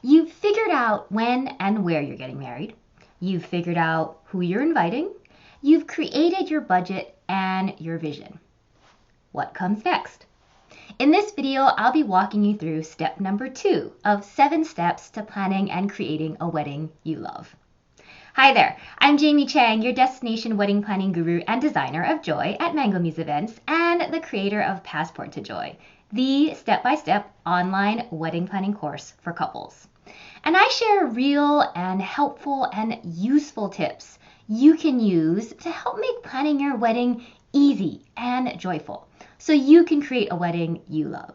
You've figured out when and where you're getting married. You've figured out who you're inviting. You've created your budget and your vision. What comes next? In this video, I'll be walking you through step number 2 of 7 steps to planning and creating a wedding you love. Hi there, I'm Jamie Chang, your destination wedding planning guru and designer of joy at Mango Muse Events and the creator of Passport to Joy, the step-by-step online wedding planning course for couples. And I share real and helpful and useful tips you can use to help make planning your wedding easy and joyful so you can create a wedding you love.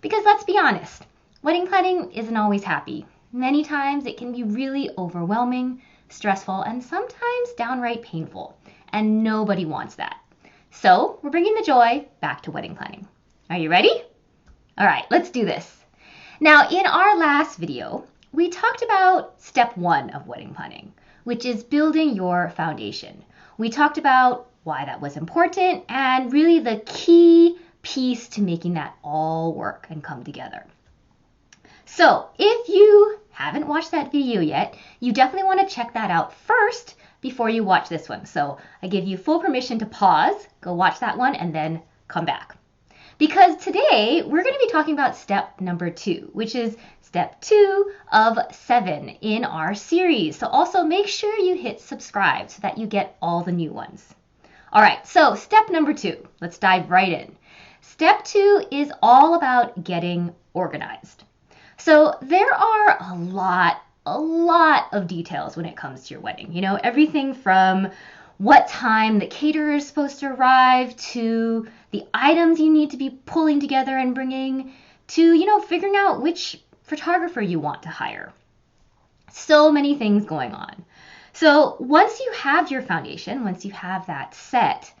Because let's be honest, wedding planning isn't always happy. Many times it can be really overwhelming, stressful, and sometimes downright painful, and nobody wants that. So we're bringing the joy back to wedding planning. Are you ready? All right, let's do this. Now, in our last video, we talked about step 1 of wedding planning, which is building your foundation. We talked about why that was important and really the key piece to making that all work and come together. So if you haven't watched that video yet, you definitely want to check that out first before you watch this one. So I give you full permission to pause, go watch that one, and then come back. Because today we're going to be talking about step number 2, which is step 2 of 7 in our series. So also make sure you hit subscribe so that you get all the new ones. All right, so step number 2, let's dive right in. Step 2 is all about getting organized. So there are a lot of details when it comes to your wedding. You know, everything from what time the caterer is supposed to arrive to the items you need to be pulling together and bringing to, figuring out which photographer you want to hire. So many things going on. So once you have your foundation, once you have that set,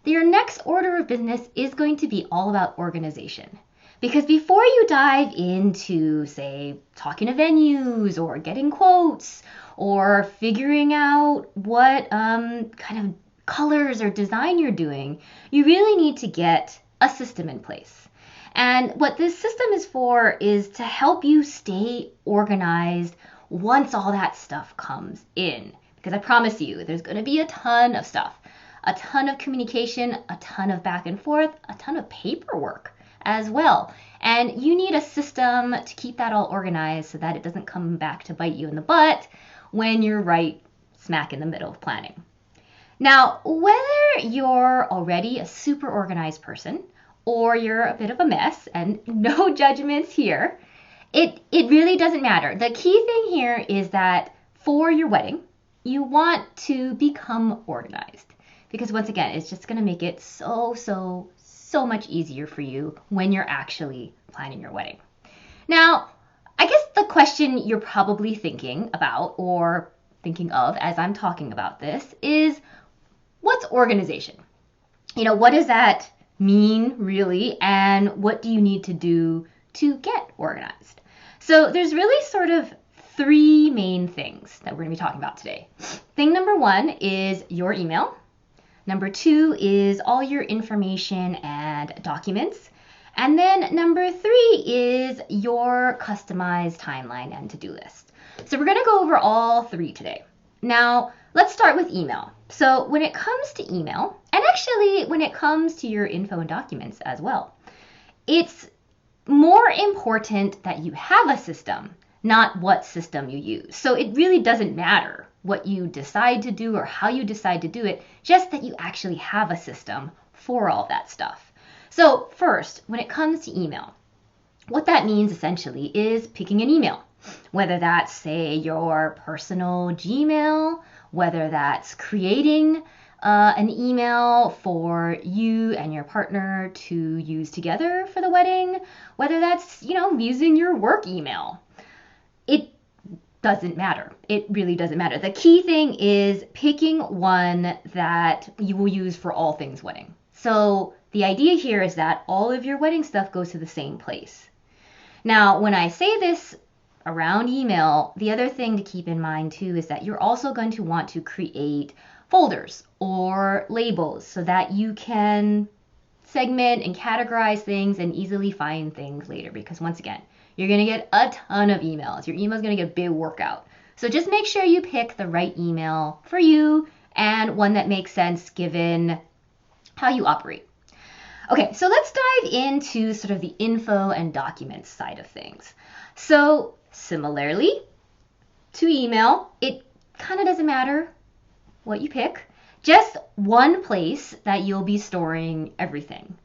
your next order of business is going to be all about organization. Because before you dive into, say, talking to venues or getting quotes or figuring out what kind of colors or design you're doing, you really need to get a system in place. And what this system is for is to help you stay organized once all that stuff comes in. Because I promise you, there's going to be a ton of stuff, a ton of communication, a ton of back and forth, a ton of paperwork as well. And you need a system to keep that all organized so that it doesn't come back to bite you in the butt when you're right smack in the middle of planning. Now, whether you're already a super organized person or you're a bit of a mess, and no judgments here, it really doesn't matter. The key thing here is that for your wedding, you want to become organized. Because once again, it's just going to make it so much easier for you when you're actually planning your wedding. Now, I guess the question you're probably thinking about or thinking of as I'm talking about this is, what's organization? What does that mean really, and what do you need to do to get organized? So there's really sort of 3 main things that we're going to be talking about today. Thing number 1 is your email. Number 2 is all your information and documents. And then number 3 is your customized timeline and to-do list. So we're going to go over all 3 today. Now, let's start with email. So when it comes to email, and actually when it comes to your info and documents as well, it's more important that you have a system, not what system you use. So it really doesn't matter what you decide to do or how you decide to do it, just that you actually have a system for all that stuff. So first, when it comes to email, what that means essentially is picking an email, whether that's, say, your personal Gmail, whether that's creating an email for you and your partner to use together for the wedding, whether that's, using your work email. It doesn't matter. It really doesn't matter. The key thing is picking one that you will use for all things wedding. So the idea here is that all of your wedding stuff goes to the same place. Now, when I say this around email, the other thing to keep in mind too is that you're also going to want to create folders or labels so that you can segment and categorize things and easily find things later. Because once again, You're going to get a ton of emails. Your email is going to get a big workout. So just make sure you pick the right email for you and one that makes sense given how you operate. Okay, so let's dive into sort of the info and documents side of things. So similarly to email, it kind of doesn't matter what you pick, just one place that you'll be storing everything.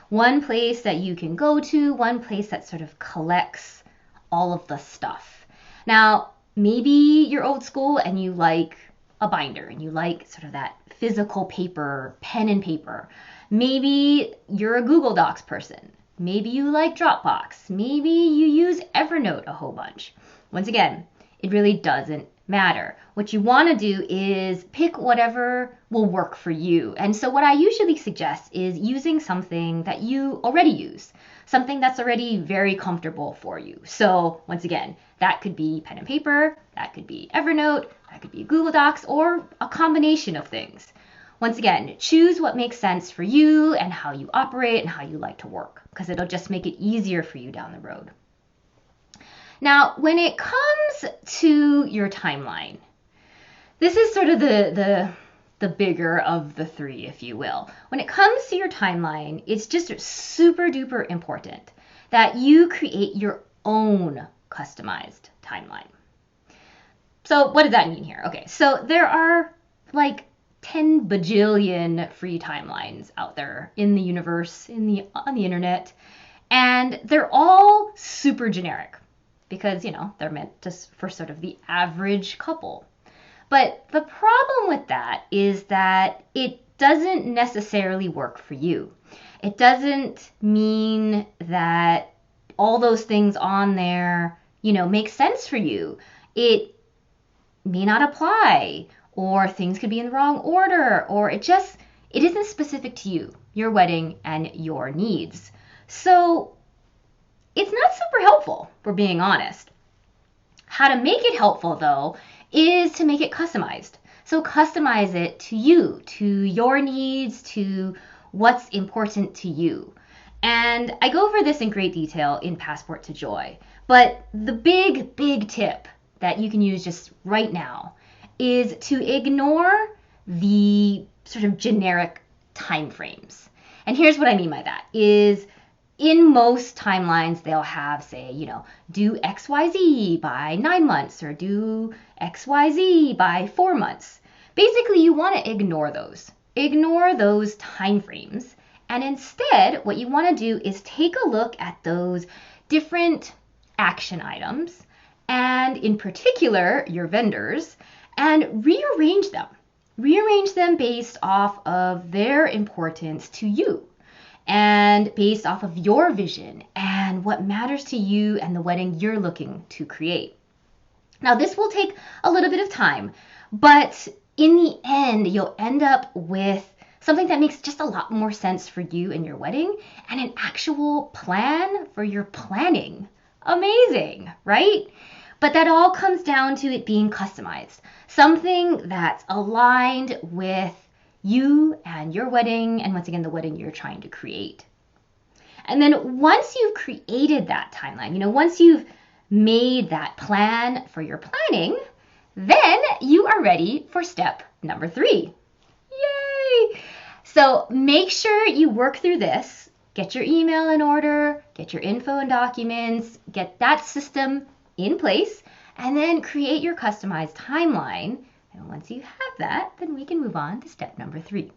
One place that you can go to, one place that sort of collects all of the stuff. Now, maybe you're old school and you like a binder and you like sort of that physical paper, pen and paper. Maybe you're a Google Docs person. Maybe you like Dropbox. Maybe you use Evernote a whole bunch. Once again, it really doesn't matter. What you want to do is pick whatever will work for you. And so what I usually suggest is using something that you already use, something that's already very comfortable for you. So once again, that could be pen and paper, that could be Evernote, that could be Google Docs, or a combination of things. Once again, choose what makes sense for you and how you operate and how you like to work, because it'll just make it easier for you down the road. Now, when it comes to your timeline, this is sort of the bigger of the three, if you will. When it comes to your timeline, it's just super duper important that you create your own customized timeline. So what does that mean here? Okay, so there are like 10 bajillion free timelines out there in the universe, on the internet, and they're all super generic because, they're meant for sort of the average couple. But the problem with that is that it doesn't necessarily work for you. It doesn't mean that all those things on there, make sense for you. It may not apply, or things could be in the wrong order, or it isn't specific to you, your wedding, and your needs. So it's not super helpful, if we're being honest. How to make it helpful, though, is to make it customized. So customize it to you, to your needs, to what's important to you. And I go over this in great detail in Passport to Joy. But the big tip that you can use just right now is to ignore the sort of generic time frames. And here's what I mean by that is in most timelines, they'll have, say, do XYZ by 9 months or do XYZ by 4 months. Basically, you want to ignore those. Ignore those time frames. And instead, what you want to do is take a look at those different action items, and in particular, your vendors, and rearrange them. Rearrange them based off of their importance to you and based off of your vision and what matters to you and the wedding you're looking to create. Now, this will take a little bit of time, but in the end, you'll end up with something that makes just a lot more sense for you and your wedding and an actual plan for your planning. Amazing, right? But that all comes down to it being customized. Something that's aligned with you and your wedding, and once again, the wedding you're trying to create. And then once you've created that timeline, once you've made that plan for your planning, then you are ready for step number 3. Yay! So make sure you work through this, get your email in order, get your info and documents, get that system in place, and then create your customized timeline. And once you have that, then we can move on to step number 3,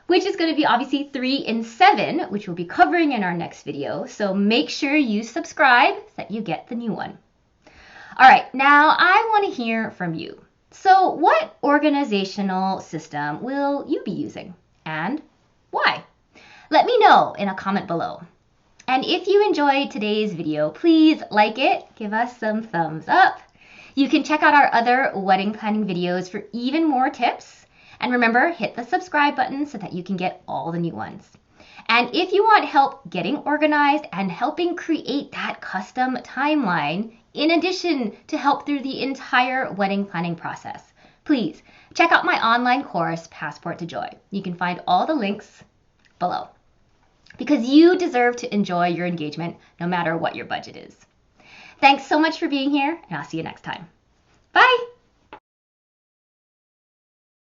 which is going to be obviously 3 in 7, which we'll be covering in our next video. So make sure you subscribe so that you get the new one. All right, now I want to hear from you. So what organizational system will you be using and why? Let me know in a comment below. And if you enjoyed today's video, please like it, give us some thumbs up. You can check out our other wedding planning videos for even more tips. And remember, hit the subscribe button so that you can get all the new ones. And if you want help getting organized and helping create that custom timeline, in addition to help through the entire wedding planning process, please check out my online course, Passport to Joy. You can find all the links below, because you deserve to enjoy your engagement no matter what your budget is. Thanks so much for being here, and I'll see you next time.